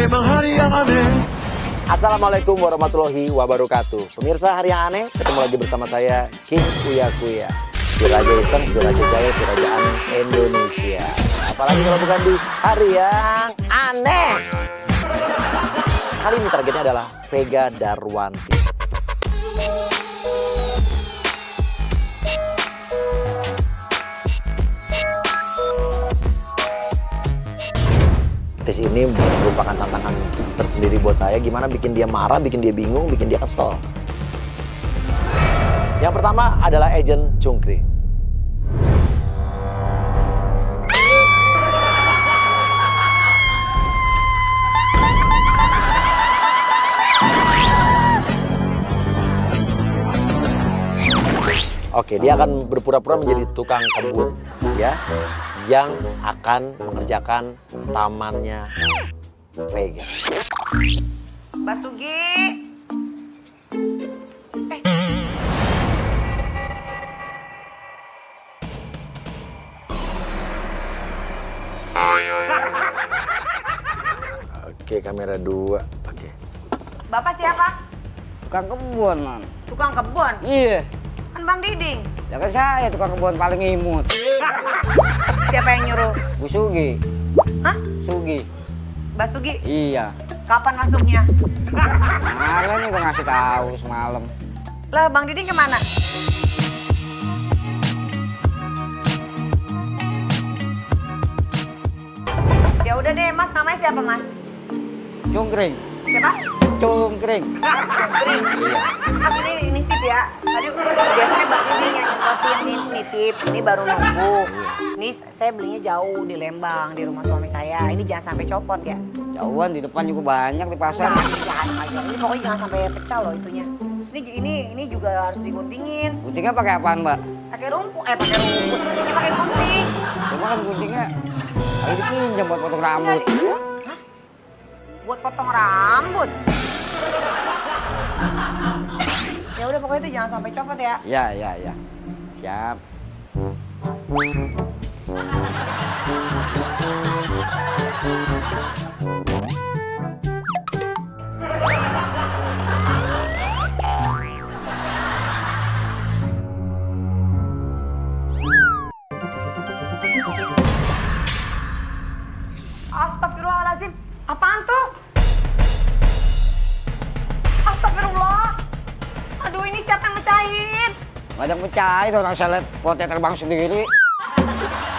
memang hari yang aneh. Assalamualaikum warahmatullahi wabarakatuh. Pemirsa hari yang aneh, ketemu lagi bersama saya King Uya Kuya, si Raja Iseng, si Raja Jaya, si Raja Aneh Indonesia. Apalagi kalau bukan di hari yang aneh. Kali ini targetnya adalah Vega Darwanti. Tes ini merupakan tantangan tersendiri buat saya. Gimana bikin dia marah, bikin dia bingung, bikin dia kesel. Yang pertama adalah Agent Cungkring. Oke, dia akan berpura-pura menjadi tukang kebun, ya, yang akan mengerjakan tamannya Vega. Mbak Sugi. Oke, kamera 2. Oke. Bapak siapa? Tukang kebun, Man. Tukang kebun? Iya. Kan Bang Diding. Ya kan saya tukang kebun paling imut. Siapa yang nyuruh? Bu Sugi. Hah? Sugi. Mbak Sugi? Iya. Kapan masuknya? Kemarin udah ngasih tahu semalam. Lah Bang Diding kemana? Ya udah deh Mas, namanya siapa Mas? Cungkring. Siapa? Cungkring. Cungkring. Iya. Mas ini nitip ya. Tadi biasanya Bang Diding yang nyepotin nitip. Ini baru nunggu. Ini saya belinya jauh di Lembang, di rumah suami saya. Ini jangan sampai copot ya. Jauhan di depan juga banyak di pasar. Jangan aja. Ini pokoknya jangan sampai pecah loh itunya. Terus ini juga harus diguntingin. Guntingnya pakai apaan, Mbak? Pakai rumput. Pakai rumput. Ini pakai gunting. Cuma kan guntingnya lagi dipinjam buat potong rambut. Hah? Buat potong rambut. Ya udah pokoknya itu jangan sampai copot ya. Ya. Siap. Astagfirullahaladzim. Apaan tuh? Astagfirullah. Aduh ini siapa yang mecahin? Gak ada pecah itu orang saya lihat potnya terbang sendiri.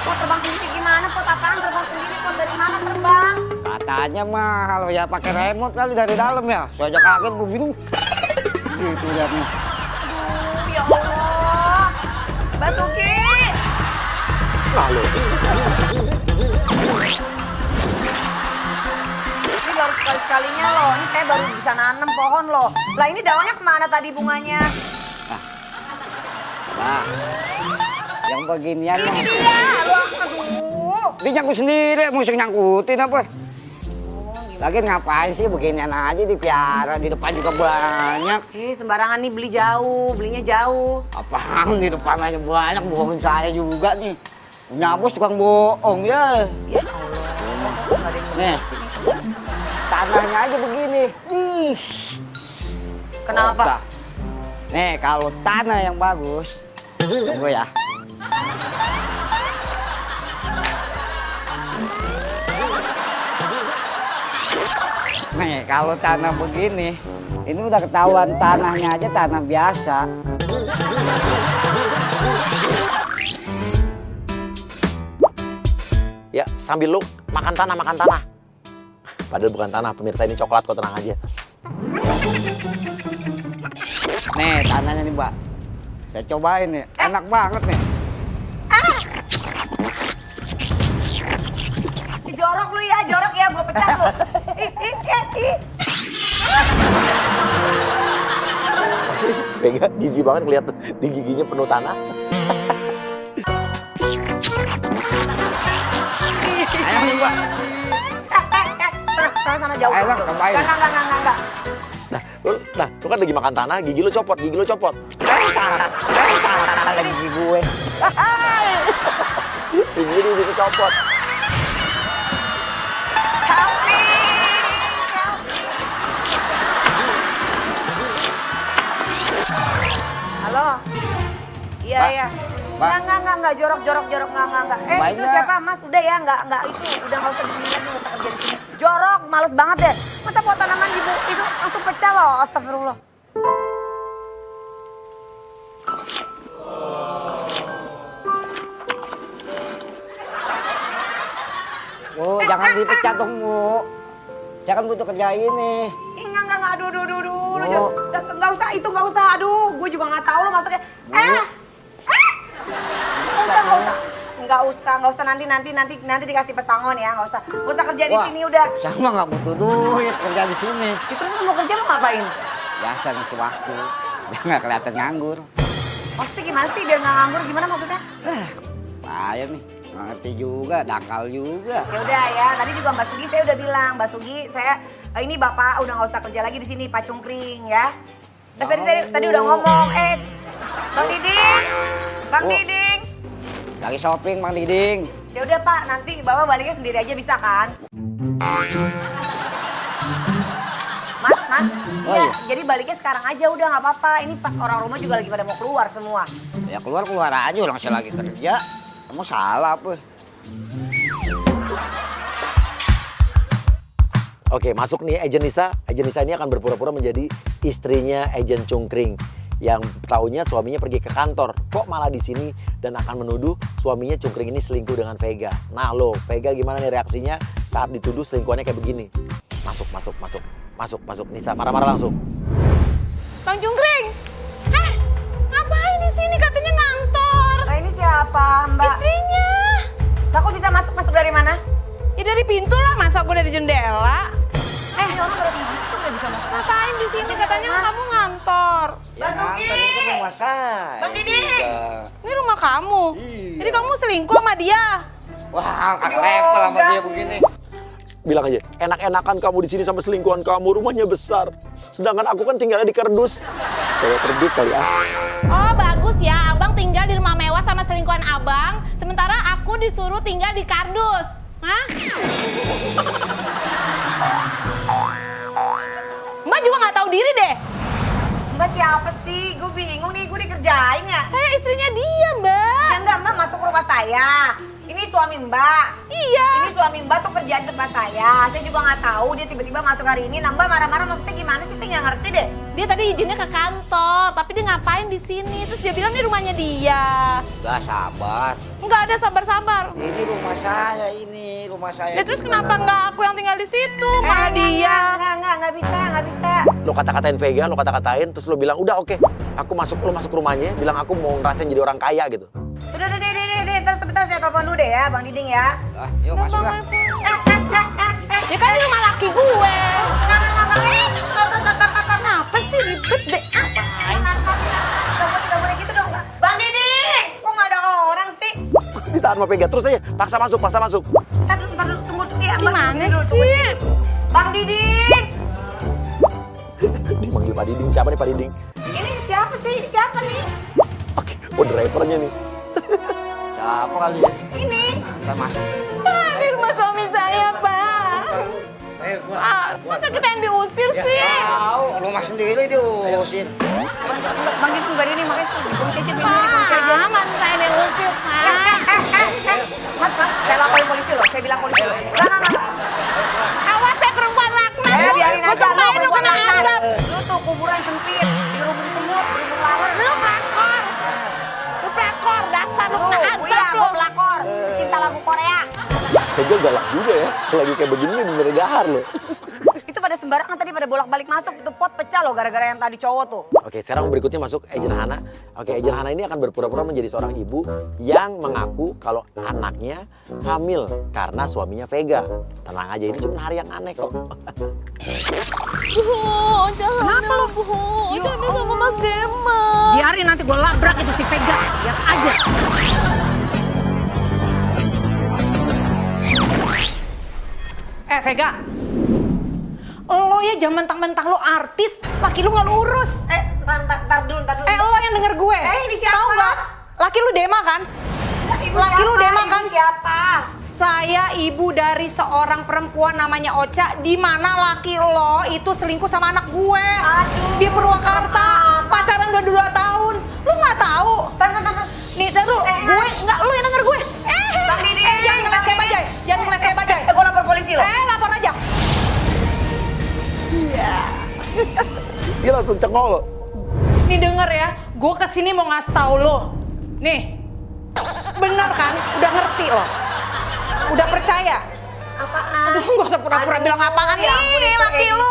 Pot terbang sendiri gimana? Pot apaan terbang sendiri? Pot dari mana terbang? Katanya mah kalau ya pakai remote kali dari dalam ya. Saya aja kaget begini. Gitu lihatnya. Aduh ya Allah. Mbak Suki. Lalu. Ini baru sekali-sekalinya loh. Ini saya baru bisa nanam pohon loh. Lah ini daunnya kemana tadi bunganya? Nah, yang beginian Ini mah. dia. Aduh. Dia nyangkut sendiri, mesti nyangkutin apa? Oh, gimana? Lagi ngapain sih beginian aja dipiara, di depan juga banyak. Sembarangan nih beli jauh, belinya jauh. Apaan di depan aja banyak, bohongin saya juga nih. Punya bos tukang bohong ya. Ya Allah. Nggak ada yang Nih, tanahnya aja begini. Ih. Kenapa? Otak. Nih, kalau tanah yang bagus, tunggu ya. Nih, kalau tanah begini, ini udah ketahuan tanahnya aja tanah biasa. Ya, sambil lu makan tanah. Padahal bukan tanah, pemirsa, ini coklat kok, tenang aja. Nih, tanahnya nih, Mbak. Saya cobain nih, enak banget nih. Jorok lu ya, gua pecah lu. Ih. Vega jijik banget ngeliat di giginya penuh tanah. Ayo nih, Mbak. Sana jauh. Ayo, Bang, cobain. Enggak. Lu kan lagi makan tanah, gigi lu copot. Salah gigi gue. Gigi dia bisa copot. Help me. Halo. Iya, Mbak, iya. Mbak. Enggak, jorok, enggak. Mbak, Itu enggak. siapa, Mas? Udah ya, enggak itu. Udah enggak usah disini lagi, enggak usah kerja di sini. Jorok, males banget deh. Masa pot tanaman ibu itu langsung pecah loh, astagfirullah. Bu, jangan dipecat dong, Bu. Saya kan butuh kerja ini. Enggak, aduh. Bu. Enggak usah, itu enggak usah. Aduh, gue juga enggak tahu lo masuknya. Enggak usah nanti dikasih pesangon ya, enggak usah kerja di Wah, sini udah. Saya mah nggak butuh duit kerja di sini. Terus lo mau kerja lo ngapain? Biasa ngisi waktu. Biar nggak kelihatan nganggur. Maksudnya gimana sih biar nggak nganggur? Gimana maksudnya? Payah nih. Nggak ngerti juga, dangkal juga. Ya udah ya, tadi juga Mbak Sugi saya udah bilang, Mbak Sugi saya ini Bapak udah nggak usah kerja lagi di sini, Pak Cungkring ya. Tadi udah ngomong, Bang Diding, Bang Oh. Diding. Lagi shopping, Bang Diding. Ya udah Pak, nanti Bapak baliknya sendiri aja bisa kan? Mas, Oh, iya, iya. jadi baliknya sekarang aja udah nggak apa-apa. Ini pas orang rumah juga lagi pada mau keluar semua. Ya keluar aja, orang saya lagi kerja. Kamu salah apa? Oke, masuk nih Ejen Nisa. Ejen Nisa ini akan berpura-pura menjadi istrinya Ejen Cungkring yang taunya suaminya pergi ke kantor. Kok malah di sini dan akan menuduh suaminya Cungkring ini selingkuh dengan Vega. Nah lo, Vega gimana nih reaksinya saat dituduh selingkuhannya kayak begini? Masuk. Nisa marah-marah langsung. Bang Cungkring, ngapain di sini? Katanya ngantor. Nah ini siapa Mbak? Istrinya. Lah kok bisa masuk dari mana? Ya dari pintu lah, masa gue dari jendela. Orang baru masuk udah bisa masuk. Ngapain di sini? Katanya kamu ngantor. Bang Sugi! itu rumah saya. Bang Diding! Ini rumah kamu. Iya. Jadi kamu selingkuh sama dia. Wah, kan level sama dia begini. Bilang aja, enak-enakan kamu di sini sama selingkuhan kamu, rumahnya besar. Sedangkan aku kan tinggalnya di kerdus. Cewek kerdus kali ah. Oh bagus ya, abang tinggal di rumah mewah sama selingkuhan abang. Sementara aku disuruh tinggal di kardus. Hah? Mbak juga nggak tahu diri deh. Mbak siapa sih? Gue bingung nih, gue dikerjain ya. Saya istrinya dia, Mbak. Ya enggak, Mbak masuk ke rumah saya. Ini suami Mbak. Iya. Ini suami Mbak tuh kerjaan di tempat saya. Saya juga nggak tahu dia tiba-tiba masuk hari ini. Nah Mbak marah-marah maksudnya gimana sih? Saya nggak ngerti deh. Dia tadi izinnya ke kantor, tapi dia ngapain di sini? Terus dia bilang ini rumahnya dia. Gak sabar. Nggak ada sabar-sabar. Ini rumah saya ini, rumah saya. Ya terus kenapa nggak aku yang tinggal di situ, malah dia? Nggak bisa. Lo kata-katain Vega, lo kata-katain, terus lo bilang, udah oke, aku masuk, lo masuk rumahnya, bilang aku mau ngerasain jadi orang kaya gitu. Udah, terus sebentar saya telepon dulu deh ya, Bang Diding ya. Ah, yuk masuk lah. Ya kan di rumah laki gue. Nggak. Kenapa sih ribet deh? Nggak boleh gitu dong, Mbak. Bang Diding, kok nggak ada orang sih? Ditahan sama Vega, terus aja, paksa masuk. Ntar dulu, tunggu ya. Mbak. Gimana Tunggu dulu. sih? Bang Diding, Dimanggil Pak Diding, siapa nih Pak Diding? ini siapa sih? Siapa nih? Oke, oh drivernya nih. Siapa kali ya? Ini. Kita masuk. Pak, di rumah suami saya, Pak. Pak, masa kita yang diusir sih? Tahu, rumah sendiri diurusin. Bang Diding, makanya dikunci aja, Pak, masa saya yang diusir, Pak. Mas, saya laporin polisi loh, saya bilang polisi loh. Nggak. Awas saya perempuan laknat. Biarin Gua aja, sumpahin lu kena azab. Lu tuh kuburan sempit, di rumput semut, di rumput lawan. Lu pelakor. Lu pelakor, dasar lu kena azab Iya, lu. gue pelakor, cinta lagu Korea. Vega galak juga ya, lagi kayak begini bener gahar lo. Itu pada sembarangan tadi pada bolak-balik masuk, itu pot pecah loh gara-gara yang tadi cowok tuh. Oke, sekarang berikutnya masuk Ejen Hana. Oke, Ejen Hana ini akan berpura-pura menjadi seorang ibu yang mengaku kalau anaknya hamil karena suaminya Vega. Tenang aja, ini cuma hari yang aneh kok. Bu, jangan lu? Bu, jangan sama Mas Dema. Biarin nanti gue labrak itu si Vega, lihat aja. Vega, lo ya jangan mentang-mentang lo artis, laki lu nggak lu urus. Ntar dulu. Lo yang denger gue. Ini siapa? Tahu nggak? Laki lu Dema kan? Laki lu Dema kan? Siapa? Saya ibu dari seorang perempuan namanya Ocha, di mana laki lo itu selingkuh sama anak gue. Aduh, Di Purwakarta, pacaran udah 2 tahun. Lu nggak tahu? Nih, taruh. Gue nggak, lu yang denger gue. Bang Didi, Jangan ngeliat kayak bajai. Jangan ngeliat kayak bajai. Gue lapor polisi loh. Lapor aja. Dia langsung cengol. Nih denger ya, gue kesini mau ngasih tahu lo. Nih, bener kan? Udah ngerti lo? Udah percaya? Apaan? Aduh, gak usah pura-pura bilang apaan nih, laki lo.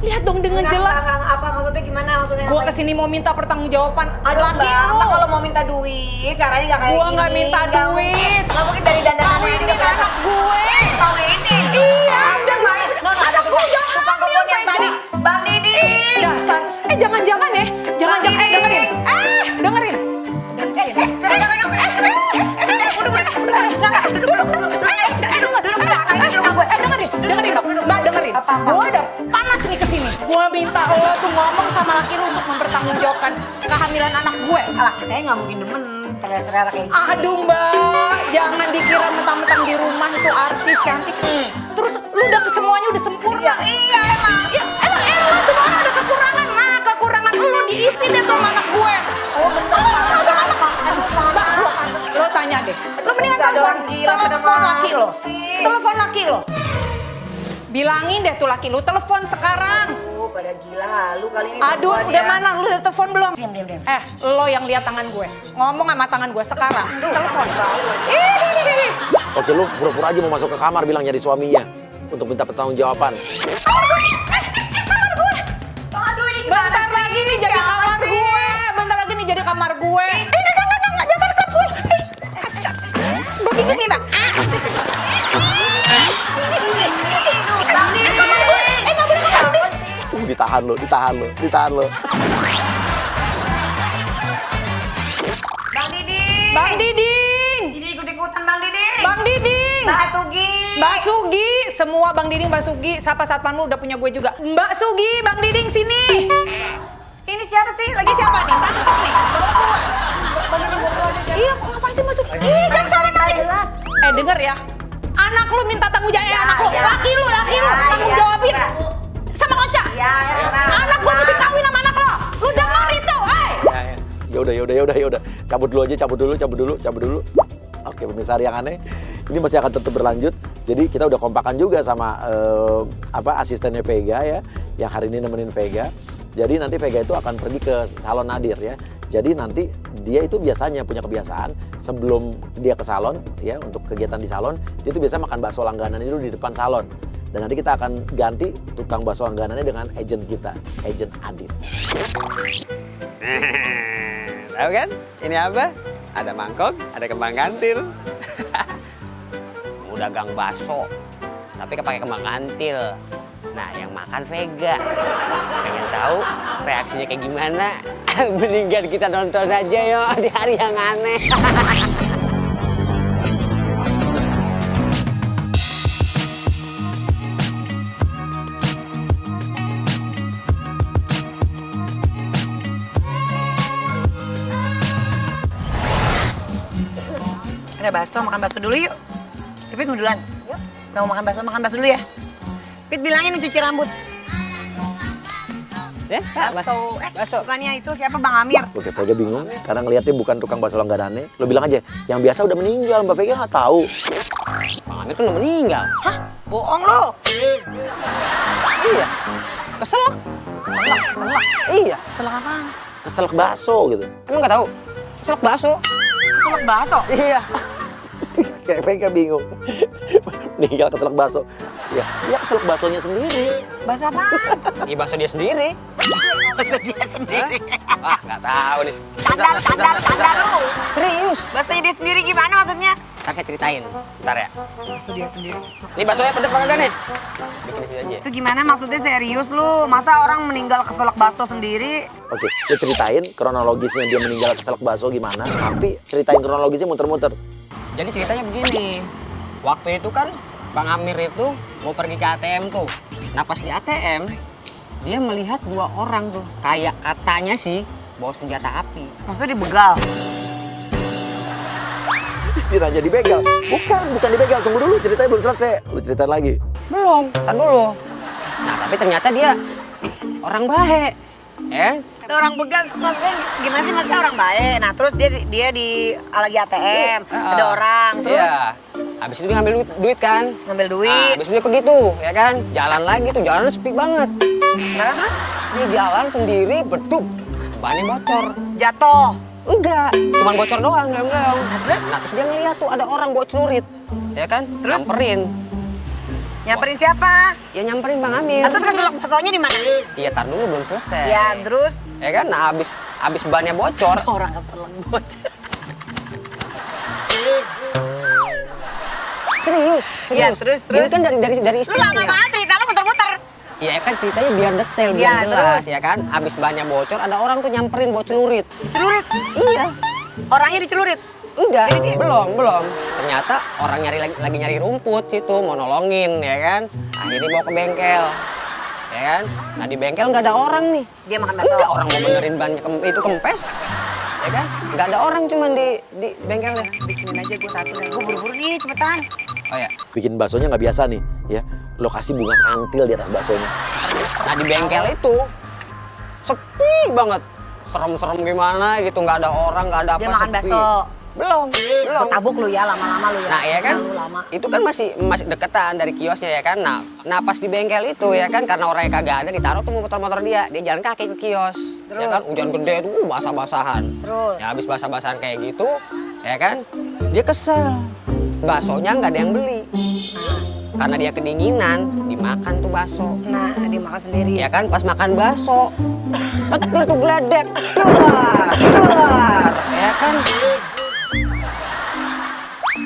Lihat dong dengan jelas. Apa maksudnya gimana? Maksudnya Gue kesini mau minta pertanggungjawaban laki Bang, lo. kalau mau minta duit, caranya nggak kayak Gue gini. nggak minta duit. Nggak mungkin dari dandanannya Kawinin anak gue. Kawinin? Iya, udah main. Non, ada tukang kebun yang tadi. Bang Didi. Dasar. Jangan-jangan ya. Jangan-jangan. Dengerin. Dengerin. Dengerin dong, Mbak, dengerin. Gue udah panas nih kesini. Gue minta lo tuh ngomong sama laki lo untuk mempertanggungjawabkan kehamilan anak gue. Laki saya nggak mungkin demen terlihat kayak gitu. Aduh Mbak, jangan dikira mentang-mentang di rumah itu artis cantik. Terus lu udah semuanya udah sempurna. Iya emang. Ya emang semuanya ada kekurangan. Nah kekurangan lu diisi deh tuh sama anak gue. Oh bener. Lo tanya deh. Lo mendingan telepon laki lo. Telepon laki lo. Bilangin deh tuh laki lu, telepon sekarang. Pada gila, lu kali ini. Aduh, udah mana? Lu udah telepon belum? Diam. Lo yang lihat tangan gue. Ngomong sama tangan gue sekarang. Telepon. Oke, lu pura-pura aja mau masuk ke kamar bilang nyari suaminya untuk minta pertanggungjawaban. Kamar gue. Aduh, ini bentar lagi nih jadi kamar gue. Bentar lagi nih jadi kamar gue. Enggak, jangan dekat gue. Gue gigit nih, Mbak. Ditahan lo. Bang Didi. Bang Diding. Ini ikut-ikutan Bang Didi. Bang Diding. Mbak Sugi. Mbak Sugi, semua Bang Diding, Mbak Sugi, siapa satpammu udah punya gue juga. Mbak Sugi, Bang Diding sini. Ini siapa sih? Lagi Siapa nih? Tangkap nih. Bang Didi bawa keluar siapa? Iya, ngapain sih masuk? Ih, jangan salah mati. Jelas. Denger ya. Anak lu minta tanggung jawab anak lu. Ya. Laki lu tanggung jawabin. Sama Ocha. Ya. Anak gua mesti kawin sama anak lo. Lu denger itu, hei. Ya udah. Cabut dulu. Oke, pemirsa Hari yang Aneh, ini masih akan tetap berlanjut. Jadi kita udah kompakan juga sama asistennya Vega ya, yang hari ini nemenin Vega. Jadi nanti Vega itu akan pergi ke salon Nadir ya. Jadi nanti dia itu biasanya punya kebiasaan sebelum dia ke salon ya, untuk kegiatan di salon, dia itu biasa makan bakso langganan itu di depan salon. Dan nanti kita akan ganti tukang bakso langganannya dengan agent kita, agent Adit. Tahu kan? Ini apa? Ada mangkok, ada kembang kantil. Udah gang bakso, tapi kepake kembang kantil. Nah, yang makan Vega. Pengen tahu reaksinya kayak gimana? Mendingan kita nonton aja yo di Hari yang Aneh. Ada bakso, makan bakso dulu yuk. Pipit mau duluan. Mau makan bakso dulu ya. Pit bilangin cuci rambut. Ya, bakso. Bukannya itu siapa Bang Amir? Oke, Vega bingung karena ngeliatnya bukan tukang bakso langganannya. Lo bilang aja, yang biasa udah meninggal, Mbak Vega nggak tahu. Bang Amir kan udah meninggal. Hah? Bohong lo. Iya. Keselak. Iya. Selak apaan? Keselak bakso gitu. Emang nggak tahu? Keselak bakso. Selak bakso? Iya. Kayak Vega bingung. Meninggal keselak bakso. Ya keselak baksonya sendiri. Bakso apaan? Ini bakso dia sendiri. Bakso dia sendiri. Wah, nggak tahu nih. Tanda lu. Serius. Baksonya dia sendiri gimana maksudnya? Ntar saya ceritain. Ntar ya. Bakso dia sendiri. Ini baksonya pedas banget kan nih? Bikin di sini aja. Itu gimana maksudnya serius lu? Masa orang meninggal keselak bakso sendiri? Oke, dia ceritain kronologisnya dia meninggal keselak bakso gimana. Tapi ceritain kronologisnya muter-muter. Jadi ceritanya begini. Waktu itu kan Bang Amir itu mau pergi ke ATM tuh. Nah pas di ATM, dia melihat dua orang tuh. Kayak katanya sih bawa senjata api. Maksudnya dibegal? Dia nanya dibegal. Bukan dibegal. Tunggu dulu, ceritanya belum selesai. Lu ceritain lagi. Belum, tar dulu. Nah tapi ternyata dia orang baik. Orang begal, maksudnya gimana sih, maksudnya orang baik. Nah terus dia di lagi ATM, ada orang terus Iya. Habis itu dia ngambil duit kan. ngambil Nah, duit. habis itu dia pergi tuh, ya kan? Jalan lagi tuh, jalannya sepi banget. Nah, terus Dia jalan sendiri, beduk. Bannya bocor. jatuh. Enggak, cuman bocor doang, leong-leong. terus? Nah, terus dia ngeliat tuh ada orang bawa celurit. Ya kan? Terus? Nyamperin. Nyamperin siapa? Ya nyamperin Bang Amir. Nah, terus keselak baksonya di mana? Iya, tar dulu belum selesai. Ya terus Ya kan? Nah, abis bannya bocor. orang keselak bocor. Serius. Iya, terus. Ini kan dari Lu istrinya. lama banget cerita lu muter-muter. Iya kan ceritanya biar detail, biar Iya, jelas, terus? ya kan? Abis bannya bocor, ada orang tuh nyamperin bawa celurit. Celurit. Iya. Orangnya dicelurit. Enggak, Jadi dia- belum. Ternyata orang lagi nyari rumput situ, mau nolongin, ya kan? Akhirnya bawa ke bengkel, ya kan? Nah di bengkel nggak ada orang nih. Dia makan bakso. Enggak, orang mau benerin bannya itu kempes, ya kan? Nggak ada orang cuman di bengkelnya. Bikinin aja gue satu dah. Gue buru-buru nih cepetan. Oh ya, Bikin baksonya nggak biasa nih, ya. Lokasi bunga kantil di atas baksonya. nah di bengkel itu sepi banget, serem-serem gimana gitu, nggak ada orang, nggak ada apa. Dia makan sepi. bakso. Belum. Gue tabuk lu ya lama-lama lu ya. Nah ya kan, Lu lama. itu kan masih deketan dari kiosnya ya kan. Nah pas di bengkel itu ya kan, karena orangnya kagak ada, ditaruh tuh motor-motor dia jalan kaki ke kios. Ya kan, hujan gede tuh basah-basahan. Terus? Ya habis basah-basahan kayak gitu, ya kan, dia kesel. Baksonya nggak ada yang beli. Karena dia kedinginan, dimakan tuh bakso. Nah, dia makan sendiri. Ya kan, pas makan bakso, petir tuh geledek, keluar, ya kan.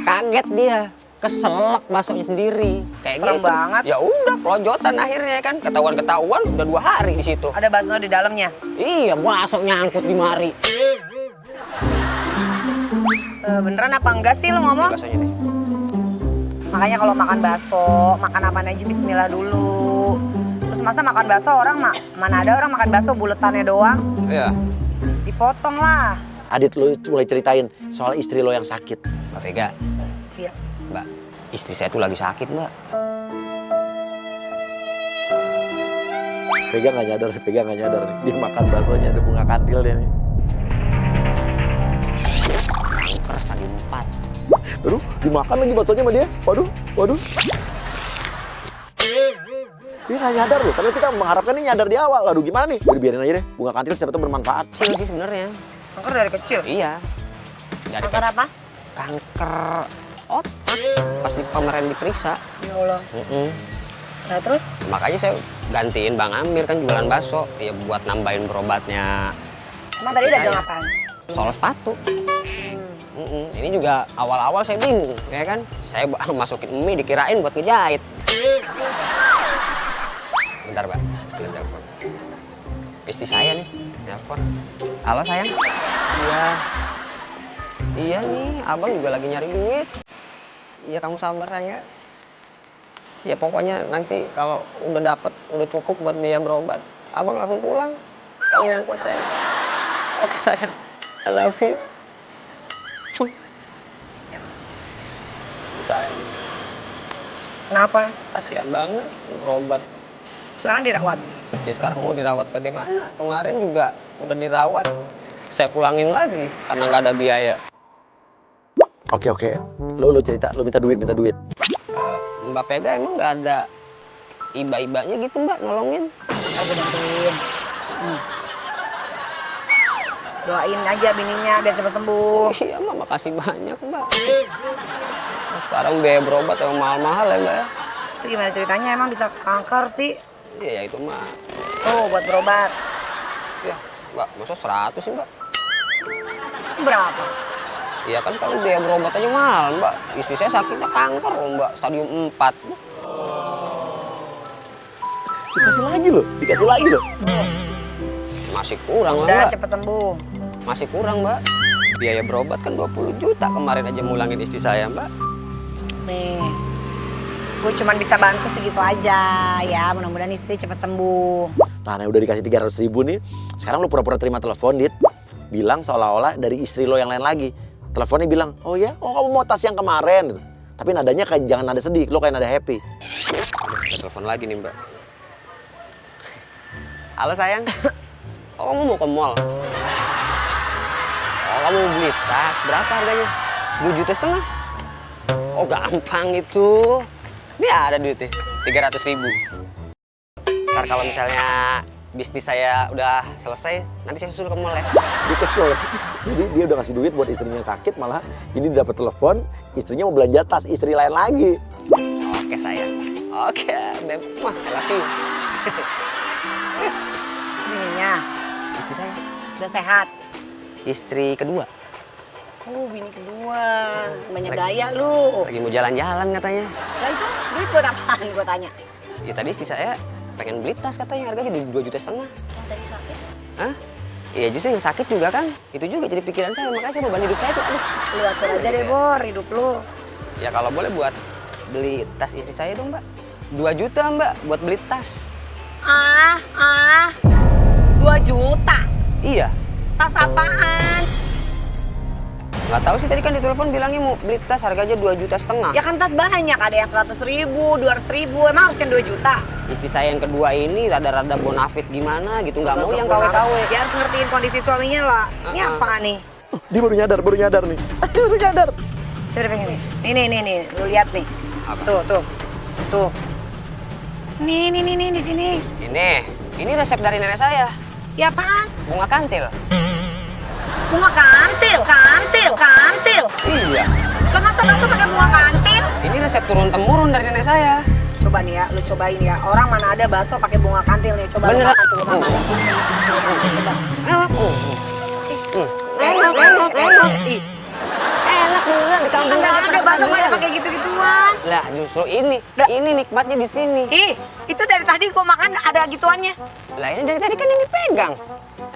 Kaget dia, keselak baksonya sendiri, kayak Serem gitu. banget. Ya udah, kelonjotan akhirnya kan, ketahuan udah 2 hari di situ. Ada bakso di dalamnya. Iya, bakso nyangkut di mari. Beneran apa enggak sih lu ngomong? Baksonya nih. Makanya kalau makan bakso, makan apa aja bismillah dulu. Terus masa makan bakso orang mana ada orang makan bakso buletannya doang? Iya. Dipotong lah. Adit, lo mulai ceritain soal istri lo yang sakit. Mbak Vega, Iya. Mbak, istri saya tuh lagi sakit, Mbak. Vega nggak nyadar nih. Dia makan baksonya ada bunga kantil dia nih. Kanker stadium 4. Aduh, dimakan lagi baksonya sama dia. Waduh. Dia nggak nyadar loh, karena kita mengharapkan ini nyadar di awal. Aduh gimana nih? Udah biarin aja deh, bunga kantil siapa tuh bermanfaat. Kecil sih sebenarnya. Kanker dari kecil. Iya. Dari Kanker apa? kanker otak pas di kemarin diperiksa. Ya Allah. Nah terus? Makanya saya gantiin Bang Amir kan jualan bakso, ya buat nambahin berobatnya. Emang tadi dagang apaan? Soal sepatu. Ini juga awal-awal saya bingung, ya kan? Saya baru masukin mie dikirain buat ngejahit. Bentar, Mbak. Telepon. Istri saya nih, telepon. Halo sayang. Iya. Iya nih, abang juga lagi nyari duit. Iya kamu sabar sayang. Ya pokoknya nanti kalau udah dapet, udah cukup buat biaya berobat, abang langsung pulang. Kamu yang kuat sayang. Oke sayang, I love you. Sayang, Kenapa? kasihan banget berobat. Sekarang dirawat. Ya sekarang mau dirawat bagaimana? Kemarin juga udah dirawat. Saya pulangin lagi karena nggak ada biaya. Oke. Lo cerita, lo minta duit. Mbak Pega emang nggak ada iba-ibanya gitu Mbak nolongin? Aku bantuin. Doain aja bininya biar cepat sembuh. Iya Mbak, makasih banyak Mbak. Nah, sekarang biaya berobat emang mahal-mahal ya Mbak. Itu gimana ceritanya emang bisa kanker sih? Iya itu Mbak. Tuh buat berobat. Ya Mbak, masa 100 sih Mbak? Berapa? Iya kan sekarang biaya berobat aja mahal Mbak. Istri saya sakitnya kanker loh Mbak, stadium 4. Dikasih lagi loh. Masih kurang lah Udah Mbak. cepet sembuh. Masih kurang Mbak. Biaya berobat kan 20 juta kemarin aja mulangin istri saya Mbak. Nih, gue cuman bisa bantu segitu aja ya. Mudah-mudahan istri cepet sembuh. Nah, udah dikasih 300.000 nih. Sekarang lo pura-pura terima telepon, Dit. Bilang seolah-olah dari istri lo yang lain lagi. Teleponnya bilang, oh ya, kamu mau tas yang kemarin. Tapi nadanya kayak jangan nada sedih, lo kayak nada happy. Ada telepon lagi nih Mbak. Halo sayang. Oh, kamu mau ke mall? Oh, kamu mau beli tas. Berapa harganya? 2,5 juta? Oh, gampang itu. Ini ada duitnya, 300.000. Ntar kalau misalnya bisnis saya udah selesai, nanti saya susul ke mall ya. Dia kesel. Jadi dia udah ngasih duit buat istrinya yang sakit, malah ini dapat telepon, istrinya mau belanja tas istri lain lagi. Oke sayang. Oke, Beb. Wah, I love you. Bininya Istri saya. udah sehat. Istri kedua. Bini kedua. Banyak gaya lu. Lagi mau jalan-jalan katanya. Lah itu duit buat apaan gua tanya? Ya tadi istri saya pengen beli tas katanya, harganya 2,5 juta. Yang tadi sakit. Hah? Iya justru yang sakit juga kan. Itu juga jadi pikiran saya, makanya saya beban hidup saya tuh. Aduh. Lu atur aja deh, Bor, hidup lu. Ya kalau boleh buat beli tas istri saya dong, Mbak. 2 juta, Mbak, buat beli tas. 2 juta. Iya. Tas apaan? Nggak tahu sih tadi kan di telepon bilangnya mau beli tas harganya 2,5 juta. Ya kan tas banyak, ada yang 100.000, 200.000, emang harus yang 2 juta? Istri saya yang kedua ini rada-rada bonafit gimana gitu, nggak mau yang KW-KW. Dia harus ngertiin kondisi suaminya lah. Ini apa nih? Dia baru nyadar nih. Baru nyadar. Saya udah pengen nih. Nih, lu lihat nih. Apa? Tuh. Nih, di sini. Ini resep dari nenek saya. Ya apaan? Bunga kantil. Bunga kantil. Iya. Lah masa bapak pakai bunga kantil? Ini resep turun-temurun dari nenek saya. Coba nih ya, lu cobain ya. Orang mana ada bakso pakai bunga kantil nih. Coba lu Beneran? makan tuh, lu makan. Enak. Enak. Ih, Enak beneran di kampung nggak saya ada bakso pada pakai gitu-gituan. Lah justru ini nikmatnya di sini. Ih, itu dari tadi gua makan ada gituannya. Lah ini dari tadi kan yang dipegang.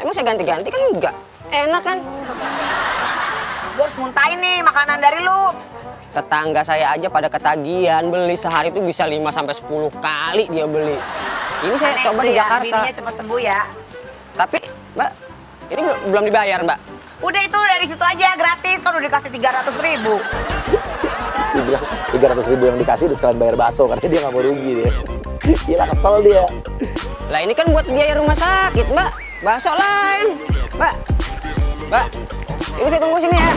Emang saya ganti-ganti kan enggak? Enak kan? Gua harus muntahin nih makanan dari lu. Tetangga saya aja pada ketagihan beli sehari itu bisa 5 sampai 10 kali dia beli. Ini saya Aneh coba tuh di ya, Jakarta. bininya cepet sembuh ya. Tapi, Mbak, ini belum dibayar, Mbak. Udah itu dari situ aja gratis, kan udah dikasih 300.000. Dia bilang 300.000 yang dikasih udah sekalian bayar bakso karena dia nggak mau rugi dia. Gila kesel dia. Lah ini kan buat biaya rumah sakit, Mbak. Bakso lain. Mbak. Ini saya tunggu sini ya.